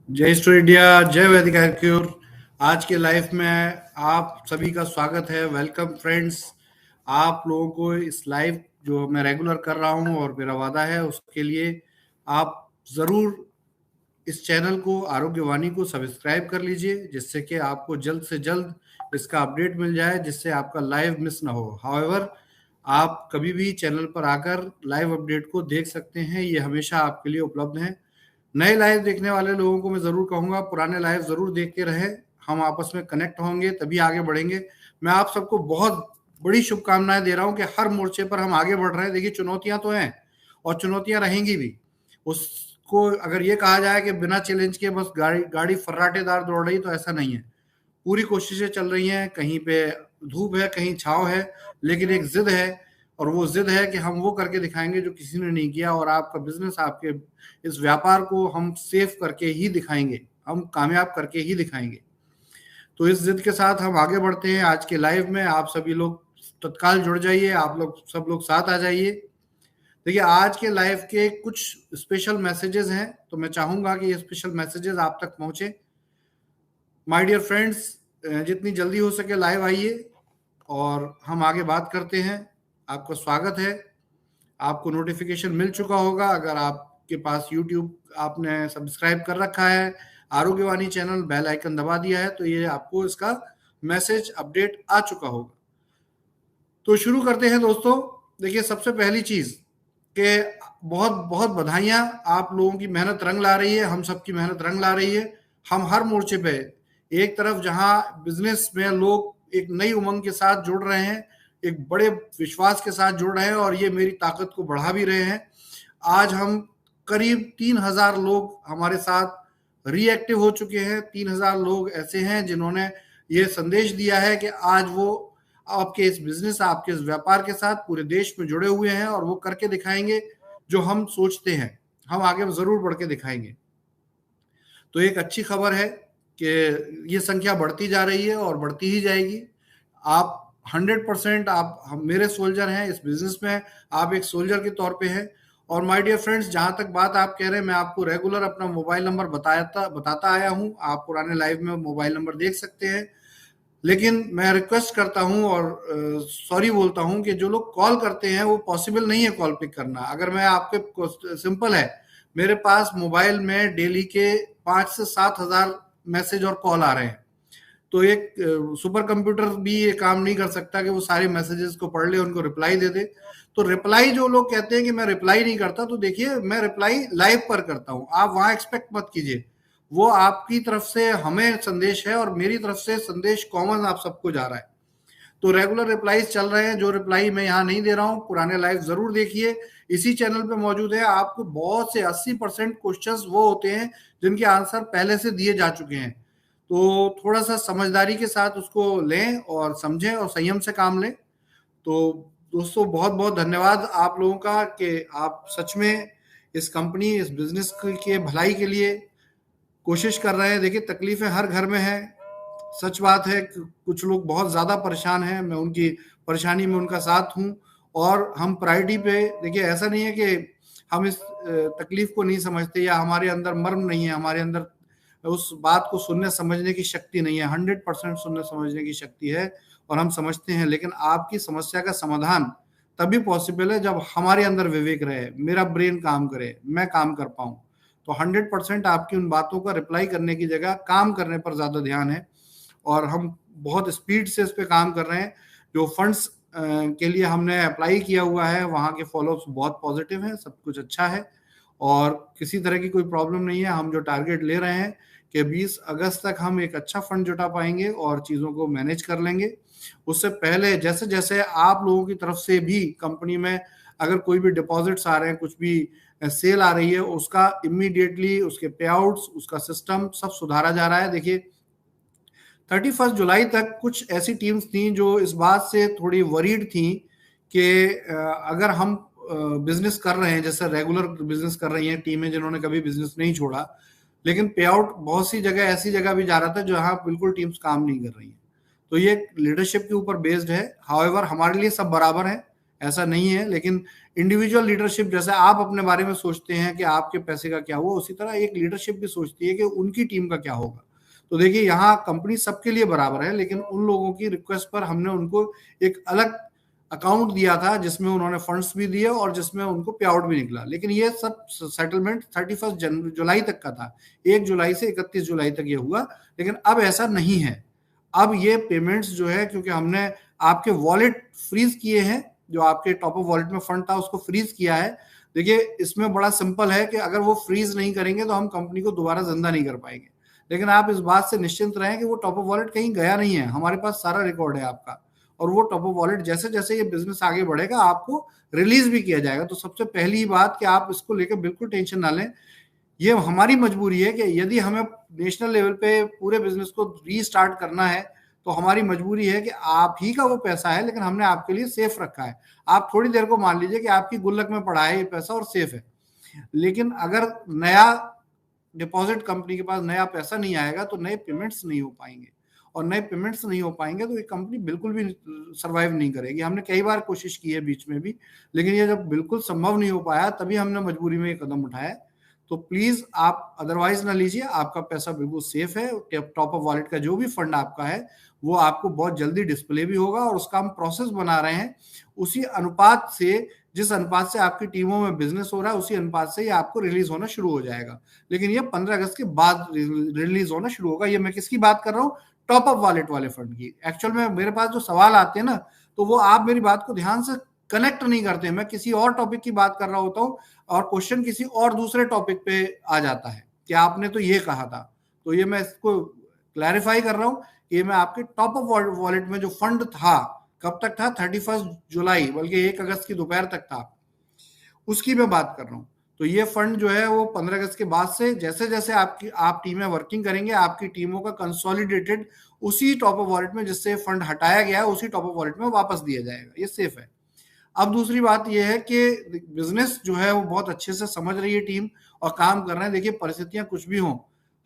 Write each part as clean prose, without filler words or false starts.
जय श्री इंडिया, जय वैदिक क्यूर। आज के लाइफ में आप सभी का स्वागत है। Welcome friends. आप लोगों को इस लाइव जो मैं रेगुलर कर रहा हूं और मेरा वादा है उसके लिए आप ज़रूर इस चैनल को आरोग्यवाणी को सब्सक्राइब कर लीजिए, जिससे कि आपको जल्द से जल्द इसका अपडेट मिल जाए, जिससे आपका लाइव मिस ना हो। हाउएवर, आप कभी भी चैनल पर आकर लाइव अपडेट को देख सकते हैं, ये हमेशा आपके लिए उपलब्ध है। नए लाइव देखने वाले लोगों को मैं ज़रूर कहूँगा, पुराने लाइव ज़रूर देख के रहें। हम आपस में कनेक्ट होंगे तभी आगे बढ़ेंगे। मैं आप सबको बहुत बड़ी शुभकामनाएं दे रहा हूं कि हर मोर्चे पर हम आगे बढ़ रहे हैं। देखिए, चुनौतियां तो हैं और चुनौतियां रहेंगी भी। उसको अगर ये कहा जाए कि बिना चैलेंज के बस गाड़ी गाड़ी फर्राटेदार दौड़ रही, तो ऐसा नहीं है। पूरी कोशिशें चल रही हैं, कहीं पे धूप है, कहीं छाँव है, लेकिन एक जिद है, और वो जिद है कि हम वो करके दिखाएंगे जो किसी ने नहीं किया। और आपका बिजनेस, आपके इस व्यापार को हम सेफ करके ही दिखाएंगे, हम कामयाब करके ही दिखाएंगे। तो इस जिद के साथ हम आगे बढ़ते हैं। आज के लाइव में आप सभी लोग तत्काल जुड़ जाइए, आप लोग सब लोग साथ आ जाइए। देखिए, आज के लाइव के कुछ स्पेशल मैसेजेस हैं, तो मैं चाहूंगा कि ये स्पेशल मैसेजेस आप तक पहुंचे। माय डियर फ्रेंड्स, जितनी जल्दी हो सके लाइव आइए और हम आगे बात करते हैं। आपका स्वागत है। आपको नोटिफिकेशन मिल चुका होगा, अगर आपके पास यूट्यूब आपने सब्सक्राइब कर रखा है, आरोग्यवाणी चैनल बेल आइकन दबा दिया है, तो ये आपको इसका मैसेज अपडेट आ चुका होगा। तो शुरू करते हैं दोस्तों। देखिए, सबसे पहली चीज कि बहुत बहुत बधाइयां। आप लोगों की मेहनत रंग ला रही है, हम सबकी मेहनत रंग ला रही है। हम हर मोर्चे पे, एक तरफ जहां बिजनेस में लोग एक नई उमंग के साथ जुड़ रहे हैं, एक बड़े विश्वास के साथ जुड़ रहे हैं, और ये मेरी ताकत को बढ़ा भी रहे हैं। आज हम करीब 3,000 लोग हमारे साथ रीएक्टिव हो चुके हैं। 3,000 लोग ऐसे हैं जिन्होंने ये संदेश दिया है कि आज वो आपके इस बिजनेस, आपके इस व्यापार के साथ पूरे देश में जुड़े हुए हैं, और वो करके दिखाएंगे जो हम सोचते हैं, हम आगे जरूर बढ़ के दिखाएंगे। तो एक अच्छी खबर है कि ये संख्या बढ़ती जा रही है और बढ़ती ही जाएगी। आप 100% आप हम मेरे सोल्जर हैं इस बिजनेस में, आप एक सोल्जर के तौर पे हैं। और माय डियर फ्रेंड्स, जहां तक बात आप कह रहे हैं, मैं आपको रेगुलर अपना मोबाइल नंबर बताता आया हूं। आप पुराने लाइव में मोबाइल नंबर देख सकते हैं। लेकिन मैं रिक्वेस्ट करता हूं और सॉरी बोलता हूं कि जो लोग कॉल करते हैं, वो पॉसिबल नहीं है कॉल पिक करना। अगर मैं आपके सिंपल है, मेरे पास मोबाइल में डेली के 5 से 7 हजार मैसेज और कॉल आ रहे हैं। तो एक सुपर कंप्यूटर भी ये काम नहीं कर सकता कि वो सारे मैसेजेस को पढ़ ले, उनको रिप्लाई दे दे। तो रिप्लाई, जो लोग कहते हैं कि मैं रिप्लाई नहीं करता, तो देखिए, मैं रिप्लाई लाइव पर करता हूं। आप वहां एक्सपेक्ट मत कीजिए। वो आपकी तरफ से हमें संदेश है और मेरी तरफ से संदेश कॉमन आप सबको जा रहा है। तो रेगुलर रिप्लाईज चल रहे हैं। जो रिप्लाई मैं यहाँ नहीं दे रहा हूँ, पुराने लाइव जरूर देखिए, इसी चैनल पे मौजूद है। आपको बहुत से 80% क्वेश्चंस वो होते हैं जिनके आंसर पहले से दिए जा चुके हैं। तो थोड़ा सा समझदारी के साथ उसको लें और समझें और संयम से काम लें। तो दोस्तों, बहुत बहुत धन्यवाद आप लोगों का कि आप सच में इस कंपनी, इस बिजनेस के भलाई के लिए कोशिश कर रहे हैं। देखिए, तकलीफें हर घर में हैं, सच बात है। कुछ लोग बहुत ज़्यादा परेशान हैं, मैं उनकी परेशानी में उनका साथ हूँ। और हम प्रायोरिटी पे, देखिए, ऐसा नहीं है कि हम इस तकलीफ को नहीं समझते या हमारे अंदर मर्म नहीं है, हमारे अंदर उस बात को सुनने समझने की शक्ति नहीं है। 100% सुनने समझने की शक्ति है और हम समझते हैं। लेकिन आपकी समस्या का समाधान तभी पॉसिबल है जब हमारे अंदर विवेक रहे, मेरा ब्रेन काम करे, मैं काम कर पाऊँ। तो 100% आपकी उन बातों का रिप्लाई करने की जगह काम करने पर ज़्यादा ध्यान है, और हम बहुत स्पीड से इस पे काम कर रहे हैं। जो फंड्स के लिए हमने अप्लाई किया हुआ है, वहाँ के फॉलोअप्स बहुत पॉजिटिव हैं, सब कुछ अच्छा है और किसी तरह की कोई प्रॉब्लम नहीं है। हम जो टारगेट ले रहे हैं कि 20 अगस्त तक हम एक अच्छा फंड जुटा पाएंगे और चीज़ों को मैनेज कर लेंगे। उससे पहले जैसे जैसे आप लोगों की तरफ से भी कंपनी में अगर कोई भी डिपॉजिट्स आ रहे हैं, कुछ भी सेल आ रही है, उसका इमीडिएटली उसके पे आउट्स, उसका सिस्टम सब सुधारा जा रहा है। देखिए, 31 जुलाई तक कुछ ऐसी टीम्स थी जो इस बात से थोड़ी वरीड थी कि अगर हम बिजनेस कर रहे हैं, जैसे रेगुलर बिजनेस कर रही हैं टीमें जिन्होंने कभी बिजनेस नहीं छोड़ा, लेकिन पे आउट बहुत सी जगह ऐसी जगह भी जा रहा था जहां बिल्कुल टीम्स काम नहीं कर रही हैं। तो ये लीडरशिप के ऊपर बेस्ड है। हाउएवर, हमारे लिए सब बराबर है। ऐसा नहीं है। लेकिन इंडिविजुअल लीडरशिप, जैसे आप अपने बारे में सोचते हैं कि आपके पैसे का क्या हुआ, उसी तरह एक लीडरशिप भी सोचती है कि उनकी टीम का क्या होगा। तो देखिए, यहाँ कंपनी सबके लिए बराबर है, लेकिन उन लोगों की रिक्वेस्ट पर हमने उनको एक अलग अकाउंट दिया था जिसमें उन्होंने फंड्स भी दिए और जिसमें उनको पे आउट भी निकला। लेकिन ये सब सेटलमेंट 31 जुलाई तक का था, 1 जुलाई से 31 जुलाई तक ये हुआ। लेकिन अब ऐसा नहीं है। अब ये पेमेंट्स जो है, क्योंकि हमने आपके वॉलेट फ्रीज किए हैं, जो आपके टॉप अप वॉलेट में फंड था उसको फ्रीज किया है। देखिए, इसमें बड़ा सिंपल है कि अगर वो फ्रीज नहीं करेंगे तो हम कंपनी को दोबारा जिंदा नहीं कर पाएंगे। लेकिन आप इस बात से निश्चिंत रहें कि वो टॉप अप वॉलेट कहीं गया नहीं है, हमारे पास सारा रिकॉर्ड है आपका। और वो टॉप अप वॉलेट जैसे जैसे ये बिजनेस आगे बढ़ेगा आपको रिलीज भी किया जाएगा। तो सबसे पहली बात कि आप इसको लेकर बिल्कुल टेंशन ना लें। ये हमारी मजबूरी है कि यदि हमें नेशनल लेवल पे पूरे बिजनेस को रीस्टार्ट करना है, तो हमारी मजबूरी है कि आप ही का वो पैसा है, लेकिन हमने आपके लिए सेफ रखा है। आप थोड़ी देर को मान लीजिए कि आपकी गुल्लक में पड़ा है ये पैसा और सेफ है। लेकिन अगर नया डिपॉजिट कंपनी के पास नया पैसा नहीं आएगा तो नए पेमेंट्स नहीं हो पाएंगे, और नए पेमेंट्स नहीं हो पाएंगे तो ये कंपनी बिल्कुल भी सरवाइव नहीं करेगी। हमने कई बार कोशिश की है बीच में भी, लेकिन ये जब बिल्कुल संभव नहीं हो पाया तभी हमने मजबूरी में ये कदम उठाया। तो प्लीज आप अदरवाइज ना लीजिए, आपका पैसा बिल्कुल सेफ है। टॉप अप वॉलेट का जो भी फंड आपका है वो आपको बहुत जल्दी डिस्प्ले भी होगा, और उसका हम प्रोसेस बना रहे हैं उसी अनुपात से, जिस अनुपात से आपकी टीमों में बिजनेस हो रहा है उसी अनुपात से ये आपको रिलीज होना शुरू हो जाएगा। लेकिन ये 15 अगस्त के बाद रिलीज होना शुरू होगा। ये मैं किसकी बात कर रहा हूँ? टॉप अप वॉलेट वाले फंड की। एक्चुअल में मेरे पास जो सवाल आते हैं ना, तो वो आप मेरी बात को ध्यान से कनेक्ट नहीं करते। मैं किसी और टॉपिक की बात कर रहा होता हूँ और क्वेश्चन किसी और दूसरे टॉपिक पे आ जाता है कि आपने तो ये कहा था। तो ये मैं इसको क्लैरिफाई कर रहा हूँ कि ये मैं आपके टॉप अप वॉलेट में जो फंड था, कब तक था? 31 जुलाई, बल्कि 1 अगस्त की दोपहर तक था, उसकी मैं बात कर रहा हूँ। तो ये फंड जो है वो 15 अगस्त के बाद से जैसे जैसे आप टीमें वर्किंग करेंगे, आपकी टीमों का कंसोलिडेटेड उसी टॉप अप वॉलेट में जिससे फंड हटाया गया है उसी टॉप अप वॉलेट में वापस दिया जाएगा। ये सेफ है। अब दूसरी बात यह है कि बिजनेस जो है वो बहुत अच्छे से समझ रही है टीम और काम कर रहे हैं। देखिए, परिस्थितियां कुछ भी हों,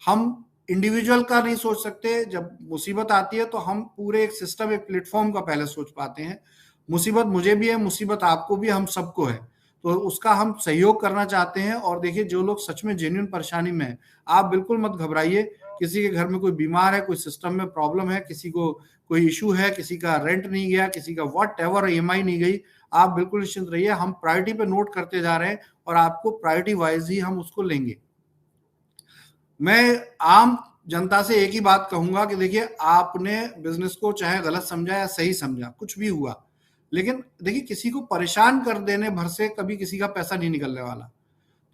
हम इंडिविजुअल का नहीं सोच सकते। जब मुसीबत आती है तो हम पूरे एक सिस्टम, एक प्लेटफॉर्म का पहले सोच पाते हैं। मुसीबत मुझे भी है, मुसीबत आपको भी, हम सबको है। तो उसका हम सहयोग करना चाहते हैं। और देखिए, जो लोग सच में जेन्युइन परेशानी में है, आप बिल्कुल मत घबराइए। किसी के घर में कोई बीमार है, कोई सिस्टम में प्रॉब्लम है, किसी को कोई इशू है, किसी का रेंट नहीं गया, किसी का व्हाट एवर ईएमआई नहीं गई, आप बिल्कुल निश्चिंत रहिए। हम प्रायोरिटी पे नोट करते जा रहे हैं और आपको प्रायोरिटी वाइज ही हम उसको लेंगे। मैं आम जनता से एक ही बात कहूंगा कि देखिए, आपने बिजनेस को चाहे गलत समझा या सही समझा, कुछ भी हुआ, लेकिन देखिए, किसी को परेशान कर देने भर से कभी किसी का पैसा नहीं निकलने वाला।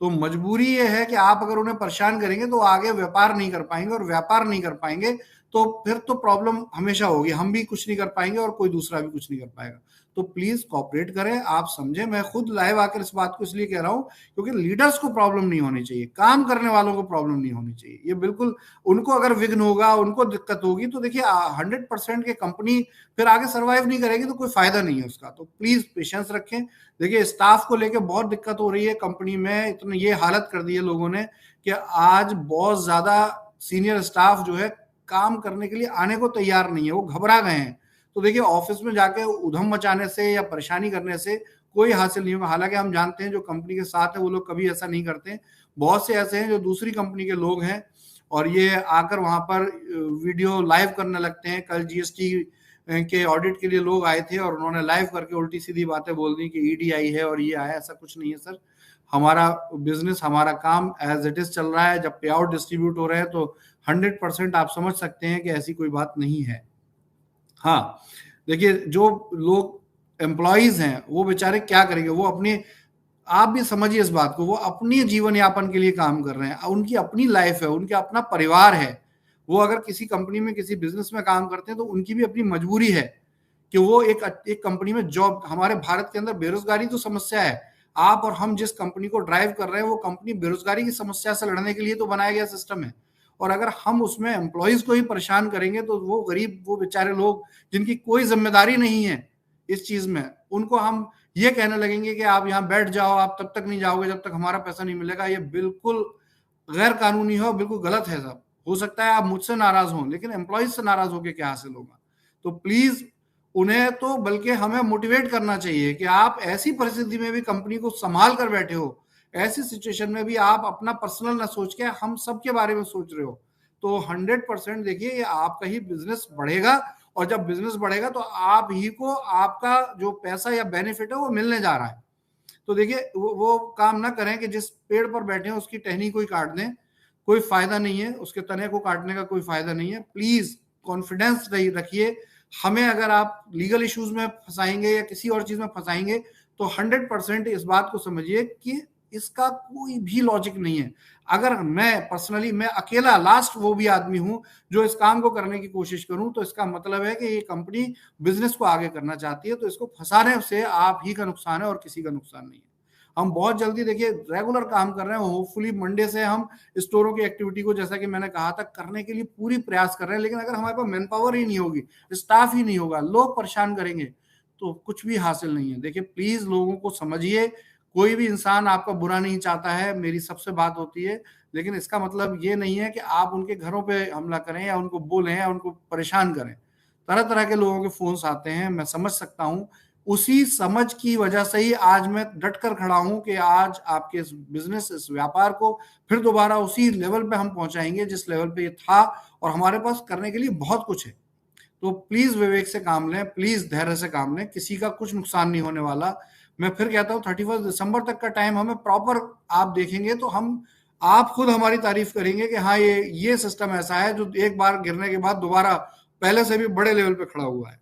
तो मजबूरी ये है कि आप अगर उन्हें परेशान करेंगे तो आगे व्यापार नहीं कर पाएंगे, और व्यापार नहीं कर पाएंगे तो फिर तो प्रॉब्लम हमेशा होगी। हम भी कुछ नहीं कर पाएंगे और कोई दूसरा भी कुछ नहीं कर पाएगा। तो प्लीज कॉपरेट करें, आप समझें। मैं खुद लाइव आकर इस बात को इसलिए कह रहा हूं क्योंकि लीडर्स को प्रॉब्लम नहीं होनी चाहिए, काम करने वालों को प्रॉब्लम नहीं होनी चाहिए। ये बिल्कुल, उनको अगर विघ्न होगा, उनको दिक्कत होगी, तो देखिए 100% के कंपनी फिर आगे सर्वाइव नहीं करेगी, तो कोई फायदा नहीं है उसका। तो प्लीज पेशेंस रखें। देखिए, स्टाफ को लेकर बहुत दिक्कत हो रही है कंपनी में। इतने ये हालत कर दी है लोगों ने कि आज बहुत ज्यादा सीनियर स्टाफ जो है काम करने के लिए आने को तैयार नहीं है, वो घबरा गए हैं। तो देखिए, ऑफिस में जाके उधम मचाने से या परेशानी करने से कोई हासिल नहीं होगा। हालांकि हम जानते हैं जो कंपनी के साथ है वो लोग कभी ऐसा नहीं करते। बहुत से ऐसे हैं जो दूसरी कंपनी के लोग हैं और ये आकर वहां पर वीडियो लाइव करने लगते हैं। कल जीएसटी के ऑडिट के लिए लोग आए थे और उन्होंने लाइव करके उल्टी सीधी बातें बोल दी कि ईडी आई है और ये आया। ऐसा कुछ नहीं है सर। हमारा बिजनेस, हमारा काम एज इट इज चल रहा है। जब पे आउट डिस्ट्रीब्यूट हो रहे हैं तो 100% आप समझ सकते हैं कि ऐसी कोई बात नहीं है। हाँ, देखिए, जो लोग एम्प्लॉयज हैं वो बेचारे क्या करेंगे? वो अपने, आप भी समझिए इस बात को, वो अपनी जीवन यापन के लिए काम कर रहे हैं। उनकी अपनी लाइफ है, उनका अपना परिवार है। वो अगर किसी कंपनी में, किसी बिजनेस में काम करते हैं तो उनकी भी अपनी मजबूरी है कि वो एक कंपनी में जॉब। हमारे भारत के अंदर बेरोजगारी तो समस्या है। आप और हम जिस कंपनी को ड्राइव कर रहे हैं वो कंपनी बेरोजगारी की समस्या से लड़ने के लिए तो बनाया गया सिस्टम है। और अगर हम उसमें एम्प्लॉयज को ही परेशान करेंगे तो वो गरीब, वो बेचारे लोग जिनकी कोई जिम्मेदारी नहीं है इस चीज में, उनको हम ये कहने लगेंगे कि आप यहाँ बैठ जाओ, आप तब तक नहीं जाओगे जब तक हमारा पैसा नहीं मिलेगा। ये बिल्कुल गैर कानूनी है और बिल्कुल गलत है सब। हो सकता है आप मुझसे नाराज हों, लेकिन एम्प्लॉयज से नाराज होकर क्या हासिल होगा? तो प्लीज उन्हें तो बल्कि हमें मोटिवेट करना चाहिए कि आप ऐसी परिस्थिति में भी कंपनी को संभाल कर बैठे हो, ऐसी सिचुएशन में भी आप अपना पर्सनल ना सोच के हम सब के बारे में सोच रहे हो। तो 100% देखिए ये आपका ही बिजनेस बढ़ेगा, और जब बिजनेस बढ़ेगा तो आप ही को आपका जो पैसा या बेनिफिट है वो मिलने जा रहा है। तो देखिए वो काम ना करें कि जिस पेड़ पर बैठे हैं उसकी टहनी कोई काट दें, कोई फायदा नहीं है, उसके तने को काटने का कोई फायदा नहीं है। प्लीज कॉन्फिडेंस रखिए। हमें अगर आप लीगल इश्यूज में फंसाएंगे या किसी और चीज में फंसाएंगे तो 100% इस बात को समझिए कि इसका कोई भी लॉजिक नहीं है। अगर मैं पर्सनली मैं अकेला लास्ट वो भी आदमी हूं जो इस काम को करने की कोशिश करूं, तो इसका मतलब है कि ये कंपनी बिजनेस को आगे करना चाहती है, तो इसको फंसाने से आप ही का नुकसान है और किसी का नुकसान नहीं है। हम बहुत जल्दी देखिए रेगुलर काम कर रहे हैं, होपफुली मंडे से हम स्टोरों की एक्टिविटी को जैसा कि मैंने कहा था करने के लिए पूरी प्रयास कर रहे हैं। लेकिन अगर हमारे पास मैन पावर ही नहीं होगी, स्टाफ ही नहीं होगा, लोग परेशान करेंगे, तो कुछ भी हासिल नहीं है। देखिए प्लीज लोगों को समझिए, कोई भी इंसान आपका बुरा नहीं चाहता है, मेरी सबसे बात होती है, लेकिन इसका मतलब ये नहीं है कि आप उनके घरों पे हमला करें या उनको बोलें या उनको परेशान करें। तरह तरह के लोगों के फोन्स आते हैं, मैं समझ सकता हूं। उसी समझ की वजह से ही आज मैं डट कर खड़ा हूं कि आज आपके इस बिजनेस, इस व्यापार को फिर दोबारा उसी लेवल पे हम पहुंचाएंगे जिस लेवल पे ये था, और हमारे पास करने के लिए बहुत कुछ है। तो प्लीज विवेक से काम लें, प्लीज धैर्य से काम लें, किसी का कुछ नुकसान नहीं होने वाला। मैं फिर कहता हूँ 31 दिसंबर तक का टाइम हमें प्रॉपर, आप देखेंगे तो हम, आप खुद हमारी तारीफ करेंगे कि हाँ ये सिस्टम ऐसा है जो एक बार गिरने के बाद दोबारा पहले से भी बड़े लेवल पे खड़ा हुआ है।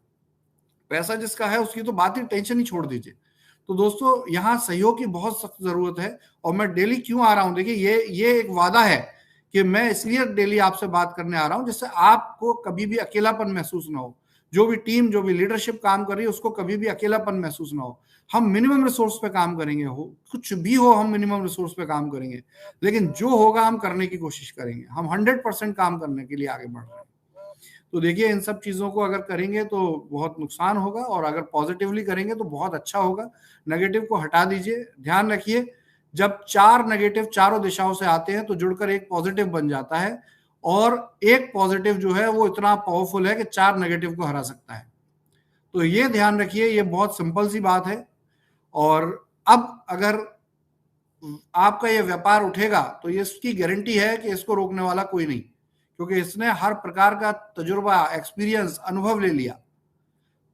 पैसा जिसका है उसकी तो बात ही, टेंशन ही छोड़ दीजिए। तो दोस्तों यहाँ सहयोग की बहुत सख्त जरूरत है, और मैं डेली क्यों आ रहा हूँ, देखिए ये एक वादा है कि मैं इसलिए डेली आपसे बात करने आ रहा हूँ जिससे आपको कभी भी अकेलापन महसूस ना हो। जो भी टीम, जो भी लीडरशिप काम कर रही है उसको कभी भी अकेलापन महसूस ना हो। हम मिनिमम रिसोर्स पे काम करेंगे, हो कुछ भी हो हम मिनिमम रिसोर्स पे काम करेंगे, लेकिन जो होगा हम करने की कोशिश करेंगे। हम 100% काम करने के लिए आगे बढ़ रहे हैं। तो देखिए इन सब चीजों को अगर करेंगे तो बहुत नुकसान होगा, और अगर पॉजिटिवली करेंगे तो बहुत अच्छा होगा। नेगेटिव को हटा दीजिए। ध्यान रखिए, जब चार नेगेटिव चारों दिशाओं से आते हैं तो जुड़कर एक पॉजिटिव बन जाता है, और एक पॉजिटिव जो है वो इतना पावरफुल है कि चार नेगेटिव को हरा सकता है। तो ये ध्यान रखिए, ये बहुत सिंपल सी बात है। और अब अगर आपका ये व्यापार उठेगा तो ये इसकी गारंटी है कि इसको रोकने वाला कोई नहीं, क्योंकि इसने हर प्रकार का तजुर्बा, एक्सपीरियंस, अनुभव ले लिया।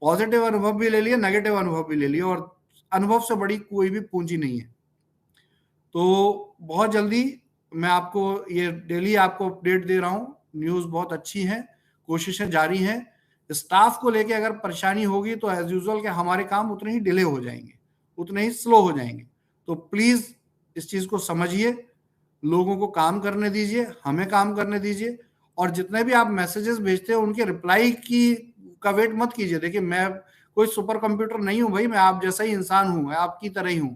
पॉजिटिव अनुभव भी ले लिया, नेगेटिव अनुभव भी ले लिया, और अनुभव से बड़ी कोई भी पूंजी नहीं है। तो बहुत जल्दी मैं आपको ये डेली आपको अपडेट दे रहा हूँ। न्यूज़ बहुत अच्छी है, कोशिशें जारी हैं। स्टाफ को लेके अगर परेशानी होगी तो एज यूजुअल के हमारे काम उतने ही डिले हो जाएंगे, उतने ही स्लो हो जाएंगे। तो प्लीज इस चीज को समझिए, लोगों को काम करने दीजिए, हमें काम करने दीजिए, और जितने भी आप मैसेजेस भेजते हो उनके रिप्लाई की का वेट मत कीजिए। देखिए मैं कोई सुपर कंप्यूटर नहीं हूं भाई, मैं आप जैसा ही इंसान हूं, मैं आपकी तरह ही हूं।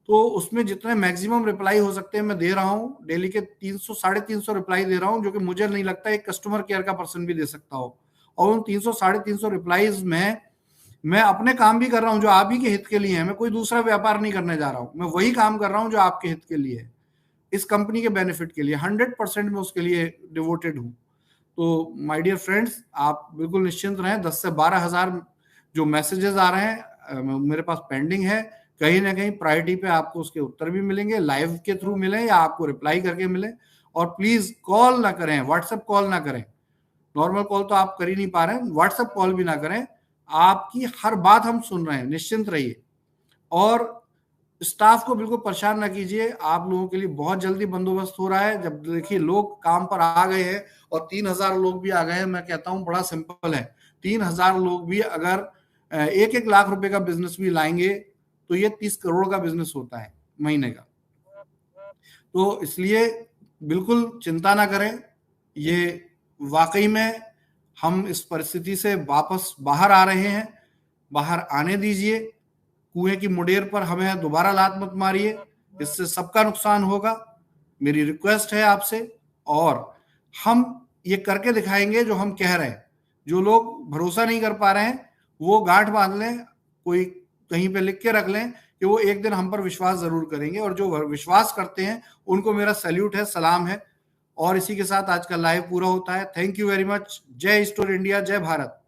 तो उसमें जितने मैक्सिमम रिप्लाई हो सकते हैं मैं दे रहा हूँ। डेली के 300 350 रिप्लाई दे रहा हूँ, जो कि मुझे नहीं लगता एक कस्टमर केयर का पर्सन भी दे सकता हो। और उन 300 350 रिप्लाईज में मैं अपने काम भी कर रहा हूँ जो आप ही के हित के लिए है। मैं कोई दूसरा व्यापार नहीं करने जा रहा हूँ, मैं वही काम कर रहा हूँ जो आपके हित के लिए है, इस कंपनी के बेनिफिट के लिए। 100% मैं उसके लिए डिवोटेड हूँ। तो माय डियर फ्रेंड्स, आप बिल्कुल निश्चिंत रहें। 10 से 12 हजार जो मैसेजेस आ रहे हैं मेरे पास पेंडिंग है, कहीं ना कहीं प्रायोरिटी पे आपको उसके उत्तर भी मिलेंगे, लाइव के थ्रू मिले या आपको रिप्लाई करके मिले। और प्लीज कॉल ना करें, व्हाट्सएप कॉल ना करें। नॉर्मल कॉल तो आप कर ही नहीं पा रहे हैं, व्हाट्सएप कॉल भी ना करें। आपकी हर बात हम सुन रहे हैं, निश्चिंत रहिए। और स्टाफ को बिल्कुल परेशान ना कीजिए, आप लोगों के लिए बहुत जल्दी बंदोबस्त हो रहा है। जब देखिए लोग काम पर आ गए हैं और 3,000 लोग भी आ गए हैं, मैं कहता हूं बड़ा सिंपल है। 3,000 लोग भी अगर 1-1 लाख रुपए का बिजनेस भी लाएंगे तो ये 30 करोड़ का बिजनेस होता है महीने का। तो इसलिए बिल्कुल चिंता ना करें। ये वाकई में हम इस परिस्थिति से वापस बाहर आ रहे हैं, बाहर आने दीजिए। कुएं की मुडेर पर हमें दोबारा लात मत मारिए, इससे सबका नुकसान होगा। मेरी रिक्वेस्ट है आपसे। और हम ये करके दिखाएंगे जो हम कह रहे हैं। जो लोग भरोसा नहीं कर पा रहे हैं वो गांठ बांध लें, कोई कहीं पे लिख के रख लें कि वो एक दिन हम पर विश्वास जरूर करेंगे, और जो विश्वास करते हैं उनको मेरा सैल्यूट है, सलाम है। और इसी के साथ आज का लाइव पूरा होता है। Thank you very much. जय स्टोर इंडिया, जय भारत।